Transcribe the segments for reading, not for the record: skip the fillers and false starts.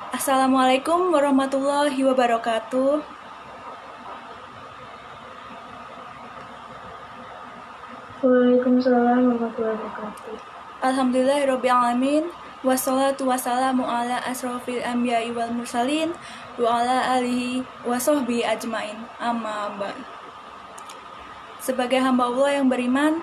Assalamualaikum warahmatullahi wabarakatuh. Waalaikumsalam warahmatullahi wabarakatuh. Alhamdulillahirrabbilalamin. Wassalatu wassalamu ala asrofil anbiya'i wal mursalin wa ala alihi wa sahbihi ajmain. Amma ba'd. Sebagai hamba Allah yang beriman,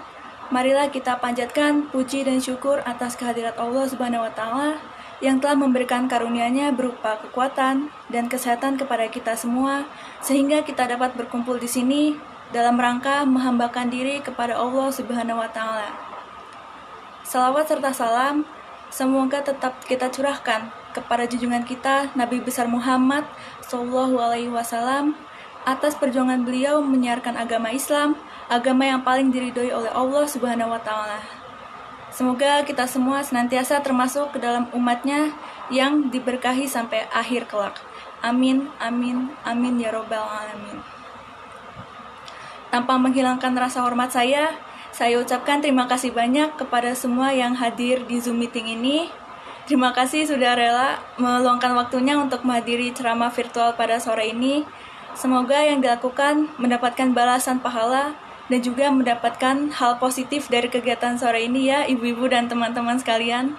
marilah kita panjatkan puji dan syukur atas kehadirat Allah Subhanahu wa taala yang telah memberikan karunia-Nya berupa kekuatan dan kesehatan kepada kita semua sehingga kita dapat berkumpul di sini dalam rangka menghambakan diri kepada Allah Subhanahu wa taala. Salawat serta salam semoga tetap kita curahkan kepada junjungan kita Nabi besar Muhammad Sallallahu Alaihi Wasallam atas perjuangan beliau menyiarkan agama Islam, agama yang paling diridhoi oleh Allah Subhanahu Wa Taala. Semoga kita semua senantiasa termasuk ke dalam umatnya yang diberkahi sampai akhir kelak. Amin, amin, amin ya robbal alamin. Tanpa menghilangkan rasa hormat saya ucapkan terima kasih banyak kepada semua yang hadir di Zoom meeting ini. Terima kasih sudah rela meluangkan waktunya untuk menghadiri ceramah virtual pada sore ini. Semoga yang dilakukan mendapatkan balasan pahala dan juga mendapatkan hal positif dari kegiatan sore ini ya ibu-ibu dan teman-teman sekalian.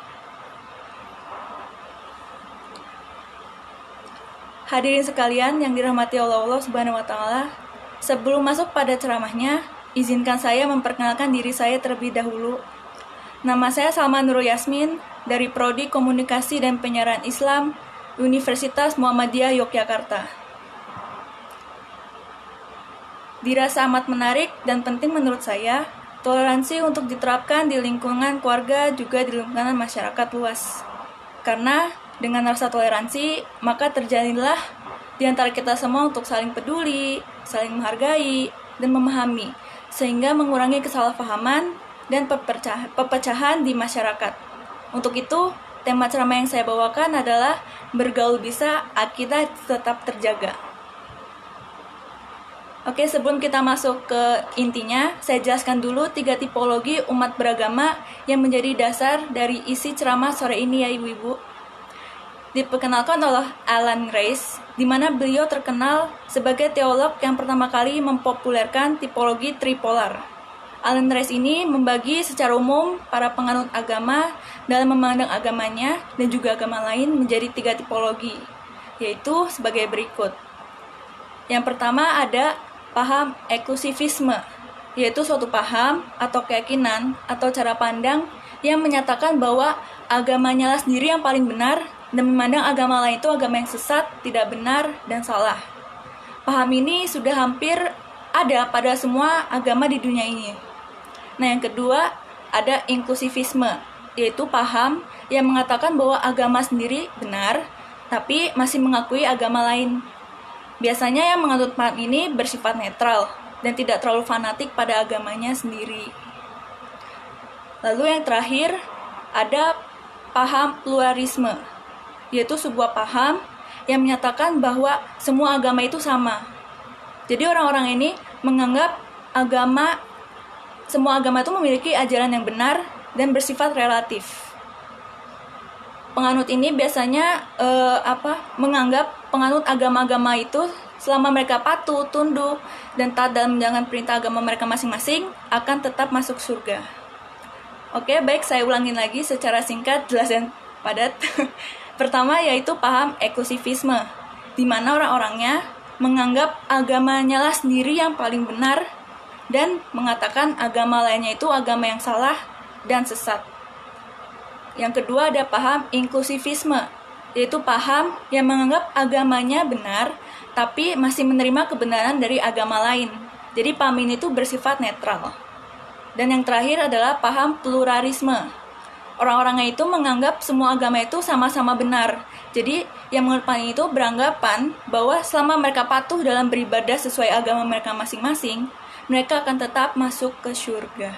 Hadirin sekalian yang dirahmati Allah Subhanahu wa taala, sebelum masuk pada ceramahnya, izinkan saya memperkenalkan diri saya terlebih dahulu. Nama saya Salma Nurul Yasmin dari Prodi Komunikasi dan Penyiaran Islam Universitas Muhammadiyah Yogyakarta. Dirasa amat menarik dan penting menurut saya, toleransi untuk diterapkan di lingkungan keluarga juga di lingkungan masyarakat luas. Karena dengan rasa toleransi, maka terjalinlah di antara kita semua untuk saling peduli, saling menghargai, dan memahami, sehingga mengurangi kesalahpahaman dan pepecahan di masyarakat. Untuk itu, tema ceramah yang saya bawakan adalah bergaul bisa, akidah tetap terjaga. Oke, sebelum kita masuk ke intinya, saya jelaskan dulu 3 tipologi umat beragama yang menjadi dasar dari isi ceramah sore ini ya ibu-ibu. Diperkenalkan oleh Alan Rice, di mana beliau terkenal sebagai teolog yang pertama kali mempopulerkan tipologi tripolar. Alan Rice ini membagi secara umum para penganut agama dalam memandang agamanya dan juga agama lain menjadi 3 tipologi, yaitu sebagai berikut. Yang pertama ada paham eksklusivisme, yaitu suatu paham atau keyakinan atau cara pandang yang menyatakan bahwa agamanya lah sendiri yang paling benar dan memandang agama lain itu agama yang sesat, tidak benar, dan salah. Paham ini sudah hampir ada pada semua agama di dunia ini. Nah, yang kedua ada inklusivisme, yaitu paham yang mengatakan bahwa agama sendiri benar, tapi masih mengakui agama lain. Biasanya yang menganut paham ini bersifat netral dan tidak terlalu fanatik pada agamanya sendiri. Lalu yang terakhir ada paham pluralisme, yaitu sebuah paham yang menyatakan bahwa semua agama itu sama. Jadi orang-orang ini menganggap semua agama itu memiliki ajaran yang benar dan bersifat relatif. Penganut ini biasanya menganggap penganut agama-agama itu selama mereka patuh, tunduk, dan taat dalam menjalankan perintah agama mereka masing-masing akan tetap masuk surga. Oke, baik, saya ulangin lagi secara singkat, jelas dan padat. Pertama yaitu paham eksklusivisme, di mana orang-orangnya menganggap agamanya lah sendiri yang paling benar dan mengatakan agama lainnya itu agama yang salah dan sesat. Yang kedua ada paham inklusivisme, yaitu paham yang menganggap agamanya benar, tapi masih menerima kebenaran dari agama lain. Jadi paham ini itu bersifat netral. Dan yang terakhir adalah paham pluralisme. Orang-orangnya itu menganggap semua agama itu sama-sama benar. Jadi yang menurut paham itu beranggapan bahwa selama mereka patuh dalam beribadah sesuai agama mereka masing-masing, mereka akan tetap masuk ke surga.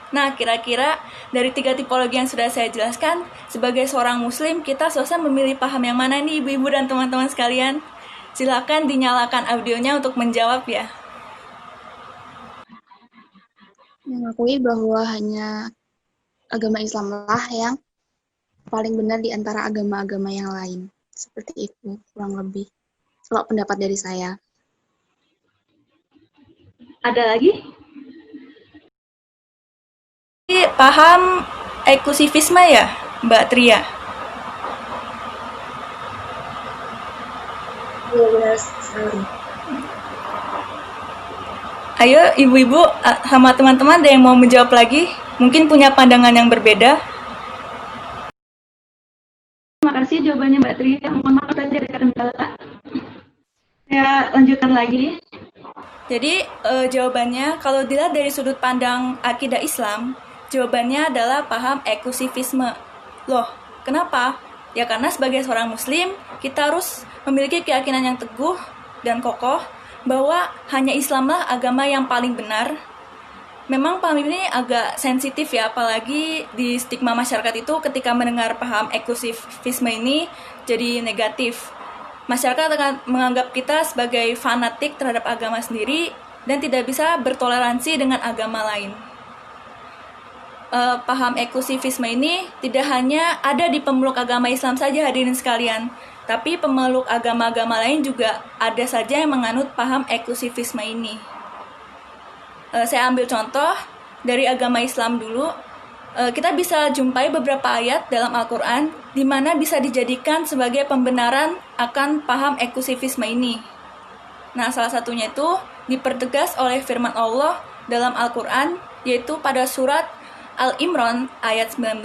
Nah, kira-kira dari 3 tipologi yang sudah saya jelaskan, sebagai seorang muslim, kita seharusnya memilih paham yang mana nih ibu-ibu dan teman-teman sekalian? Silakan dinyalakan audionya untuk menjawab ya. Mengakui bahwa hanya agama Islamlah yang paling benar di antara agama-agama yang lain. Seperti itu, kurang lebih. Kalau pendapat dari saya. Ada lagi? Paham eksklusivisme ya, Mbak Tria? Iya, benar sekali. Ayo ibu-ibu sama teman-teman ada yang mau menjawab lagi? Mungkin punya pandangan yang berbeda. Terima kasih jawabannya Mbak Tri. Mohon maaf tadi ada kendala. Saya lanjutkan lagi. Jadi jawabannya kalau dilihat dari sudut pandang akidah Islam, jawabannya adalah paham eksklusivisme. Loh, kenapa? Ya karena sebagai seorang muslim, kita harus memiliki keyakinan yang teguh dan kokoh bahwa hanya Islamlah agama yang paling benar. Memang paham ini agak sensitif ya, apalagi di stigma masyarakat itu ketika mendengar paham eksklusivisme ini jadi negatif. Masyarakat akan menganggap kita sebagai fanatik terhadap agama sendiri dan tidak bisa bertoleransi dengan agama lain. Paham eksklusivisme ini tidak hanya ada di pemeluk agama Islam saja hadirin sekalian, tapi pemeluk agama-agama lain juga ada saja yang menganut paham eksklusivisme ini. Saya ambil contoh dari agama Islam dulu. Kita bisa jumpai beberapa ayat dalam Al-Quran di mana bisa dijadikan sebagai pembenaran akan paham eksklusivisme ini. Nah, salah satunya itu dipertegas oleh firman Allah dalam Al-Quran, yaitu pada surat Al-Imran ayat 19,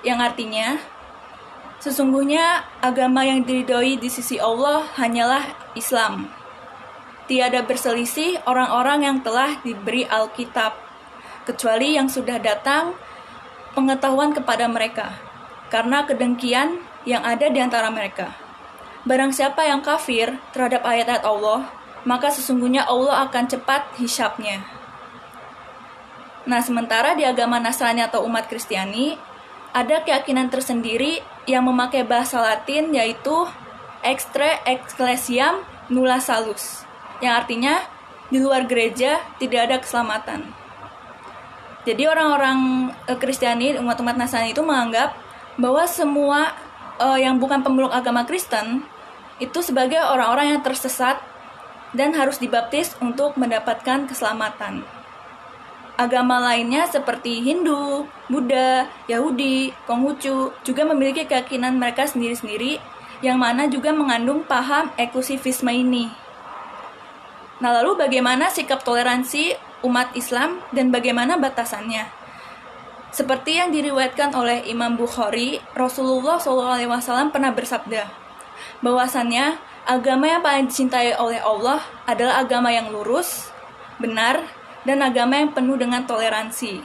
yang artinya, sesungguhnya agama yang diridhoi di sisi Allah hanyalah Islam. Tiada berselisih orang-orang yang telah diberi Alkitab, kecuali yang sudah datang pengetahuan kepada mereka, karena kedengkian yang ada di antara mereka. Barang siapa yang kafir terhadap ayat-ayat Allah, maka sesungguhnya Allah akan cepat hisabnya. Nah, sementara di agama Nasrani atau umat Kristiani, ada keyakinan tersendiri yang memakai bahasa Latin, yaitu extra ecclesiam nulla salus, yang artinya di luar gereja tidak ada keselamatan. Jadi orang-orang Kristiani, umat-umat Nasrani itu menganggap bahwa semua yang bukan pemeluk agama Kristen itu sebagai orang-orang yang tersesat dan harus dibaptis untuk mendapatkan keselamatan. Agama lainnya seperti Hindu, Buddha, Yahudi, Konghucu juga memiliki keyakinan mereka sendiri-sendiri yang mana juga mengandung paham eksklusivisme ini. Nah, lalu bagaimana sikap toleransi umat Islam dan bagaimana batasannya? Seperti yang diriwayatkan oleh Imam Bukhari, Rasulullah SAW pernah bersabda, bahwasannya agama yang paling dicintai oleh Allah adalah agama yang lurus, benar, dan agama yang penuh dengan toleransi.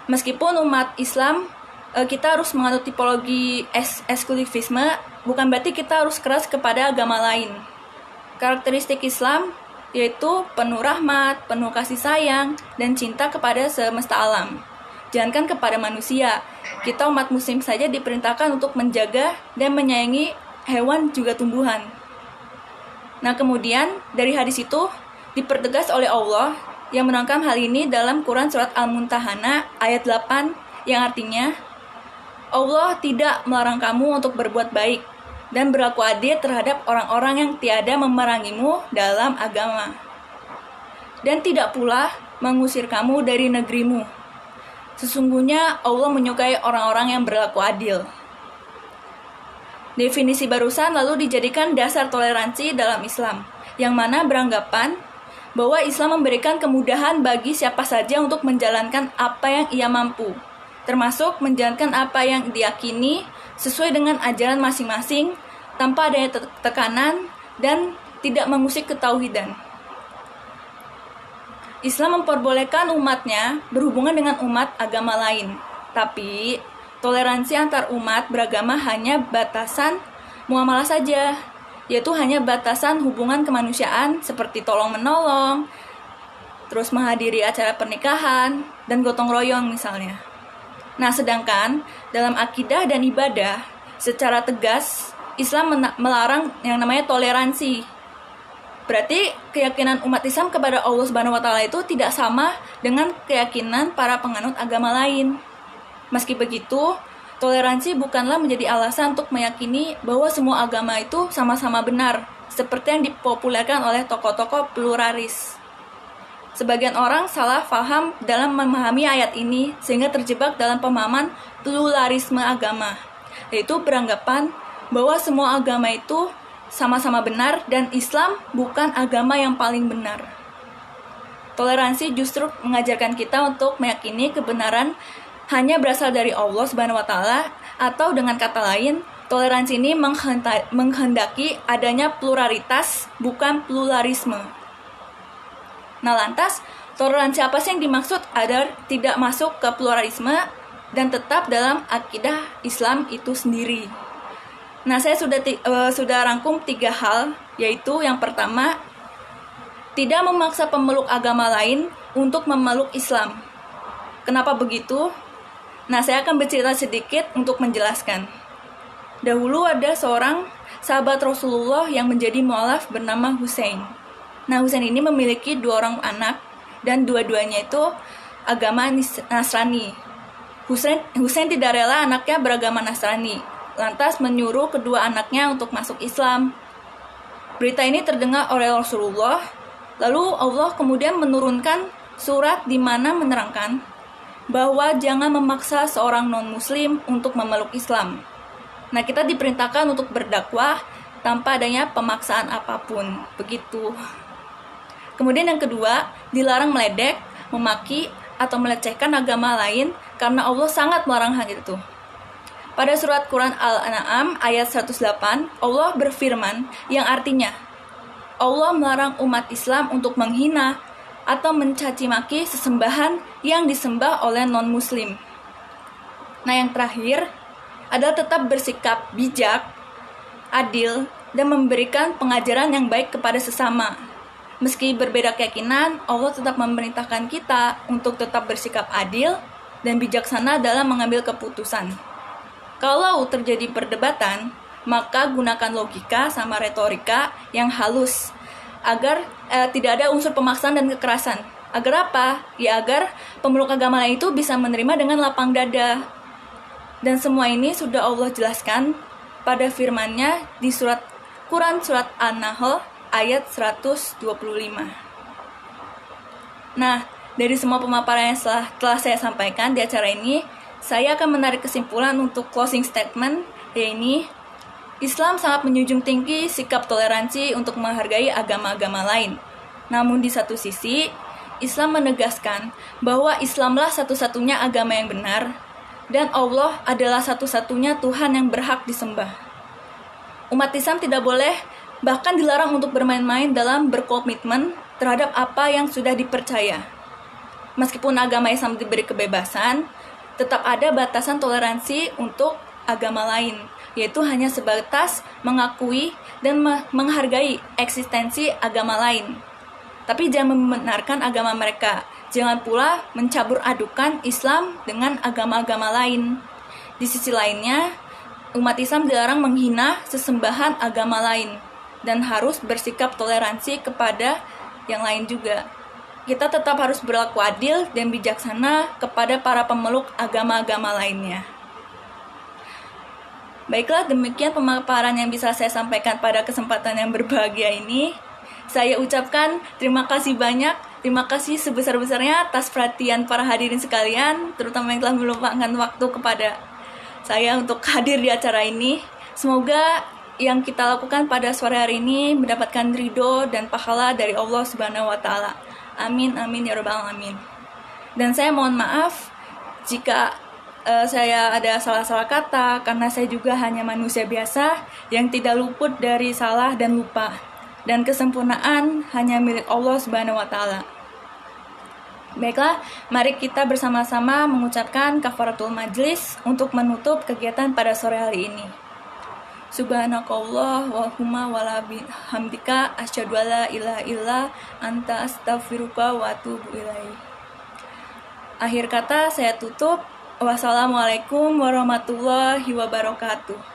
Meskipun umat Islam kita harus menganut tipologi eksklusivisme, bukan berarti kita harus keras kepada agama lain. Karakteristik Islam yaitu penuh rahmat, penuh kasih sayang, dan cinta kepada semesta alam. Jangankan kepada manusia, kita umat muslim saja diperintahkan untuk menjaga dan menyayangi hewan juga tumbuhan. Nah, kemudian dari hadis itu dipertegas oleh Allah yang menerangkan hal ini dalam Quran surat Al-Mumtahanah ayat 8 yang artinya, Allah tidak melarang kamu untuk berbuat baik dan berlaku adil terhadap orang-orang yang tiada memerangimu dalam agama, dan tidak pula mengusir kamu dari negerimu. Sesungguhnya Allah menyukai orang-orang yang berlaku adil. Definisi barusan lalu dijadikan dasar toleransi dalam Islam, yang mana beranggapan bahwa Islam memberikan kemudahan bagi siapa saja untuk menjalankan apa yang ia mampu, termasuk menjalankan apa yang diyakini sesuai dengan ajaran masing-masing tanpa adanya tekanan dan tidak mengusik ketauhidan. Islam memperbolehkan umatnya berhubungan dengan umat agama lain, tapi toleransi antar umat beragama hanya batasan muamalah saja, yaitu hanya batasan hubungan kemanusiaan seperti tolong-menolong, terus menghadiri acara pernikahan, dan gotong royong misalnya. Nah, sedangkan dalam akidah dan ibadah, secara tegas, Islam melarang yang namanya toleransi. Berarti keyakinan umat Islam kepada Allah Subhanahu wa Ta'ala itu tidak sama dengan keyakinan para penganut agama lain. Meski begitu, Toleransi bukanlah menjadi alasan untuk meyakini bahwa semua agama itu sama-sama benar, seperti yang dipopulerkan oleh tokoh-tokoh pluralis. Sebagian orang salah paham dalam memahami ayat ini sehingga terjebak dalam pemahaman pluralisme agama, yaitu beranggapan bahwa semua agama itu sama-sama benar dan Islam bukan agama yang paling benar. Toleransi justru mengajarkan kita untuk meyakini kebenaran hanya berasal dari Allah Subhanahu wa taala, atau dengan kata lain, toleransi ini menghendaki adanya pluralitas, bukan pluralisme. Nah, lantas toleransi apa sih yang dimaksud agar tidak masuk ke pluralisme dan tetap dalam akidah Islam itu sendiri? Nah, saya sudah rangkum 3 hal, yaitu yang pertama, tidak memaksa pemeluk agama lain untuk memeluk Islam. Kenapa begitu? Nah, saya akan bercerita sedikit untuk menjelaskan. Dahulu ada seorang sahabat Rasulullah yang menjadi mu'alaf bernama Husain. Nah, Husain ini memiliki 2 orang anak dan dua-duanya itu agama Nasrani. Husain tidak rela anaknya beragama Nasrani, lantas menyuruh kedua anaknya untuk masuk Islam. Berita ini terdengar oleh Rasulullah, lalu Allah kemudian menurunkan surat di mana menerangkan bahwa jangan memaksa seorang non-muslim untuk memeluk Islam. Nah, kita diperintahkan untuk berdakwah tanpa adanya pemaksaan apapun. Begitu. Kemudian yang kedua, dilarang meledek, memaki, atau melecehkan agama lain karena Allah sangat melarang hal itu. Pada surat Quran Al-An'am ayat 108, Allah berfirman yang artinya, Allah melarang umat Islam untuk menghina atau mencaci maki sesembahan yang disembah oleh non-muslim. Nah, yang terakhir adalah tetap bersikap bijak, adil, dan memberikan pengajaran yang baik kepada sesama. Meski berbeda keyakinan, Allah tetap memerintahkan kita untuk tetap bersikap adil dan bijaksana dalam mengambil keputusan. Kalau terjadi perdebatan, maka gunakan logika sama retorika yang halus agar tidak ada unsur pemaksaan dan kekerasan. Agar apa? Ya agar pemeluk agama lain itu bisa menerima dengan lapang dada. Dan semua ini sudah Allah jelaskan pada firman-Nya di Quran surat An-Nahl ayat 125. Nah, dari semua pemaparan yang telah saya sampaikan di acara ini, saya akan menarik kesimpulan untuk closing statement, yaitu Islam sangat menjunjung tinggi sikap toleransi untuk menghargai agama-agama lain. Namun di satu sisi, Islam menegaskan bahwa Islamlah satu-satunya agama yang benar dan Allah adalah satu-satunya Tuhan yang berhak disembah. Umat Islam tidak boleh, bahkan dilarang untuk bermain-main dalam berkomitmen terhadap apa yang sudah dipercaya. Meskipun agama Islam diberi kebebasan, tetap ada batasan toleransi untuk agama lain, yaitu hanya sebatas mengakui dan menghargai eksistensi agama lain. Tapi jangan membenarkan agama mereka. Jangan pula mencabur adukan Islam dengan agama-agama lain. Di sisi lainnya, umat Islam dilarang menghina sesembahan agama lain dan harus bersikap toleransi kepada yang lain juga. Kita tetap harus berlaku adil dan bijaksana kepada para pemeluk agama-agama lainnya. Baiklah, demikian pemaparan yang bisa saya sampaikan pada kesempatan yang berbahagia ini. Saya ucapkan terima kasih banyak, terima kasih sebesar-besarnya atas perhatian para hadirin sekalian, terutama yang telah meluangkan waktu kepada saya untuk hadir di acara ini. Semoga yang kita lakukan pada sore hari ini mendapatkan ridho dan pahala dari Allah Subhanahu wa taala. Amin, amin ya rabbal alamin. Dan saya mohon maaf jika saya ada salah-salah kata, karena saya juga hanya manusia biasa yang tidak luput dari salah dan lupa. Dan kesempurnaan hanya milik Allah Subhanahu wa taala. Baiklah, mari kita bersama-sama mengucapkan kafaratul majlis untuk menutup kegiatan pada sore hari ini. Subhanakallah wallahumma wala bihamdika asyhadu alla ilaha illa anta astaghfiruka wa atubu ilaik. Akhir kata saya tutup. Wassalamualaikum warahmatullahi wabarakatuh.